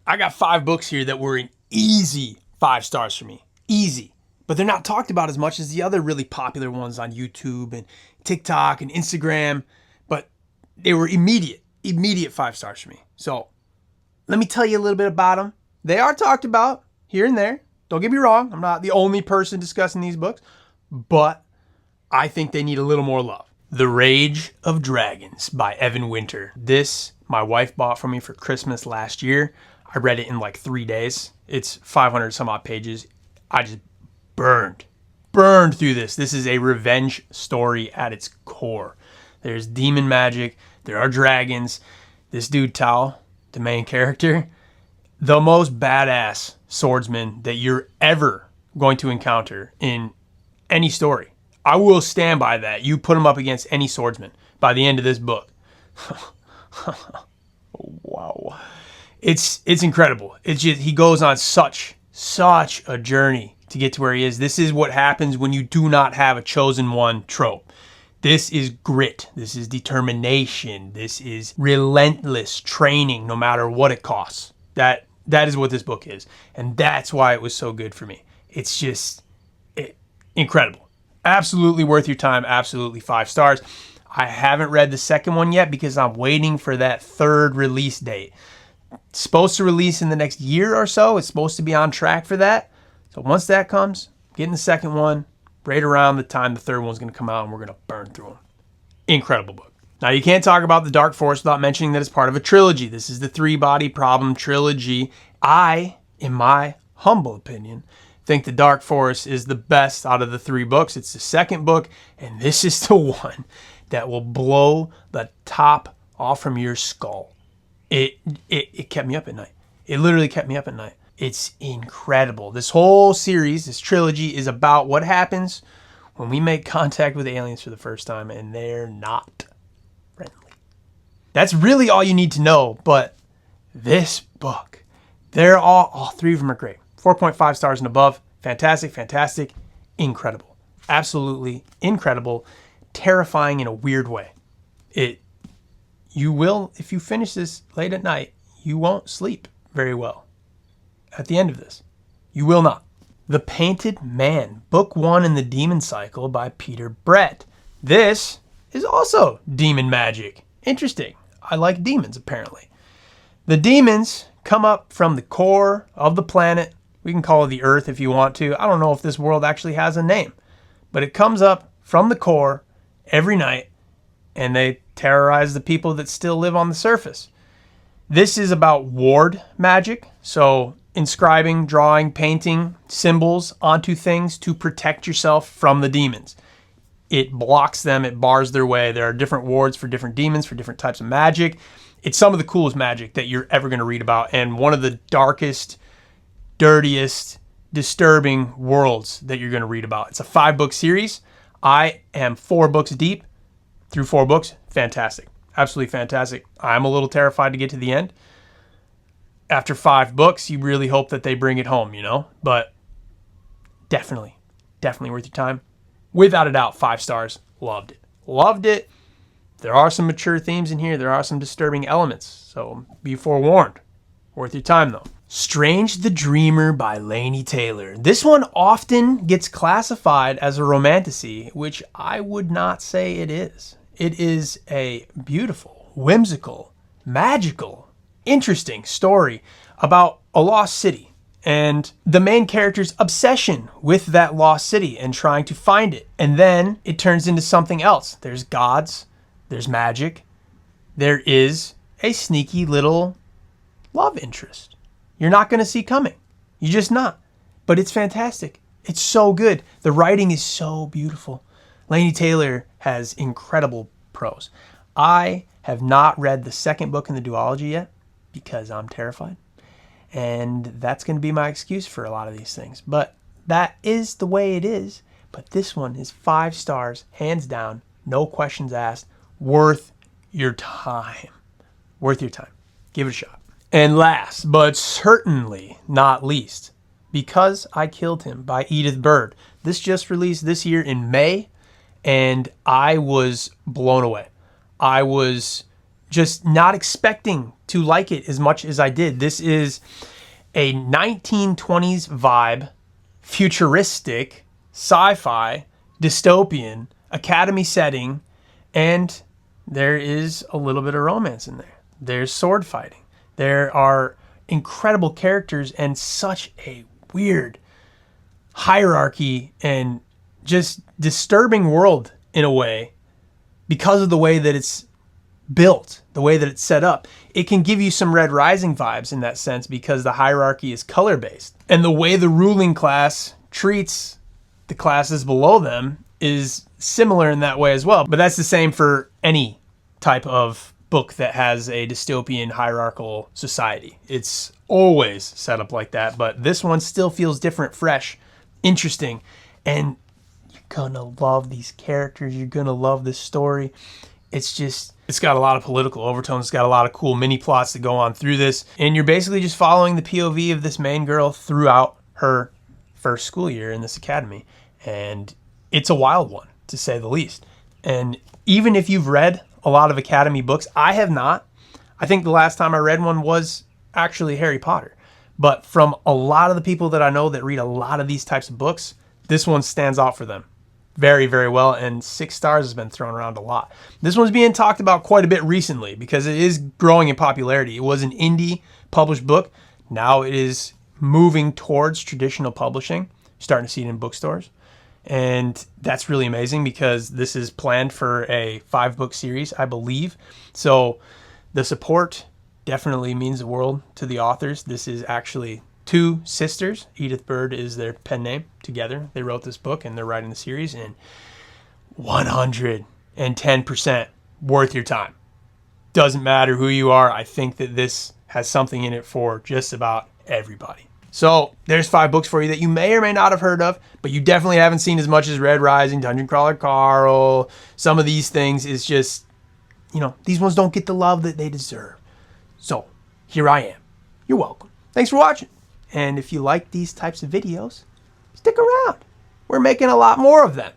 I got 5 books here that were an easy 5 stars for me. Easy. But they're not talked about as much as the other really popular ones on YouTube and TikTok and Instagram. But they were immediate 5 stars for me. So let me tell you a little bit about them. They are talked about here and there. Don't get me wrong. I'm not the only person discussing these books. But I think they need a little more love. The Rage of Dragons by Evan Winter. This, my wife bought for me for Christmas last year. I read it in like 3 days. It's 500 some odd pages. I just burned through this. This is a revenge story at its core. There's demon magic. There are dragons. This dude, Tao, the main character, the most badass swordsman that you're ever going to encounter in any story. I will stand by that. You put him up against any swordsman by the end of this book. Wow. It's incredible. It's just, he goes on such a journey to get to where he is. This is what happens when you do not have a chosen one trope. This is grit. This is determination. This is relentless training no matter what it costs. That is what this book is. And that's why it was so good for me. It's just incredible. Absolutely worth your time. Absolutely 5 stars. I haven't read the second one yet because I'm waiting for that 3rd release date. It's supposed to release in the next year or so. It's supposed to be on track for that. So once that comes, getting the second one right around the time the 3rd one's going to come out, and we're going to burn through them. Incredible book. Now, you can't talk about the Dark Forest without mentioning that it's part of a trilogy. This is the 3-Body Problem trilogy. I, in my humble opinion, think the Dark Forest is the best out of the 3 books. It's the second book, and this is the one that will blow the top off from your skull. It kept me up at night. It literally kept me up at night. It's incredible. This whole series, this trilogy, is about what happens when we make contact with aliens for the first time and they're not friendly. That's really all you need to know, but this book, they're all 3 of them are great. 4.5 stars and above. Fantastic, incredible. Absolutely incredible. Terrifying in a weird way. You will, if you finish this late at night, you won't sleep very well at the end of this. You will not. The Painted Man, Book 1 in the Demon Cycle by Peter Brett. This is also demon magic. Interesting. I like demons, apparently. The demons come up from the core of the planet. We can call it the Earth if you want to. I don't know if this world actually has a name. But it comes up from the core every night, and they terrorize the people that still live on the surface. This is about ward magic, so inscribing, drawing, painting symbols onto things to protect yourself from the demons. It blocks them, it bars their way. There are different wards for different demons, for different types of magic. It's some of the coolest magic that you're ever going to read about, and one of the darkest, dirtiest, disturbing worlds that you're going to read about. It's a 5-book series. I am 4 books deep through 4 books. Fantastic. Absolutely fantastic. I'm a little terrified to get to the end. After 5 books, you really hope that they bring it home, But definitely worth your time. Without a doubt, 5 stars. Loved it. There are some mature themes in here. There are some disturbing elements. So be forewarned. Worth your time, though. Strange the Dreamer by Laini Taylor. This one often gets classified as a romantasy, which I would not say it is. It is a beautiful, whimsical, magical, interesting story about a lost city and the main character's obsession with that lost city and trying to find it. And then it turns into something else. There's gods, there's magic, there is a sneaky little love interest you're not going to see coming. You're just not. But it's fantastic. It's so good. The writing is so beautiful. Laini Taylor has incredible prose. I have not read the second book in the duology yet because I'm terrified. And that's going to be my excuse for a lot of these things. But that is the way it is. But this one is 5 stars, hands down, no questions asked. Worth your time. Worth your time. Give it a shot. And last, but certainly not least, Because I Killed Him by Edith Bird. This just released this year in May, and I was blown away. I was just not expecting to like it as much as I did. This is a 1920s vibe, futuristic, sci-fi, dystopian, academy setting, and there is a little bit of romance in there. There's sword fighting. There are incredible characters and such a weird hierarchy and just disturbing world in a way because of the way that it's built, the way that it's set up. It can give you some Red Rising vibes in that sense because the hierarchy is color-based. And the way the ruling class treats the classes below them is similar in that way as well. But that's the same for any type of book that has a dystopian hierarchical society. It's always set up like that, but this one still feels different, fresh, interesting, and you're gonna love these characters. You're gonna love this story. It's got a lot of political overtones. It's got a lot of cool mini plots that go on through this, and you're basically just following the POV of this main girl throughout her first school year in this academy, and it's a wild one, to say the least. And even if you've read a lot of academy books, I have not. I think the last time I read one was actually Harry Potter. But from a lot of the people that I know that read a lot of these types of books, this one stands out for them very, very well, and 6 stars has been thrown around a lot. This one's being talked about quite a bit recently because it is growing in popularity. It was an indie published book. Now it is moving towards traditional publishing. Starting to see it in bookstores. And that's really amazing because this is planned for a 5-book series, I believe. So the support definitely means the world to the authors. This is actually 2 sisters. Edith Bird is their pen name. Together, they wrote this book and they're writing the series. And 110% worth your time. Doesn't matter who you are. I think that this has something in it for just about everybody. So there's 5 books for you that you may or may not have heard of, but you definitely haven't seen as much as Red Rising, Dungeon Crawler Carl. Some of these things is just, these ones don't get the love that they deserve. So here I am. You're welcome. Thanks for watching. And if you like these types of videos, stick around. We're making a lot more of them.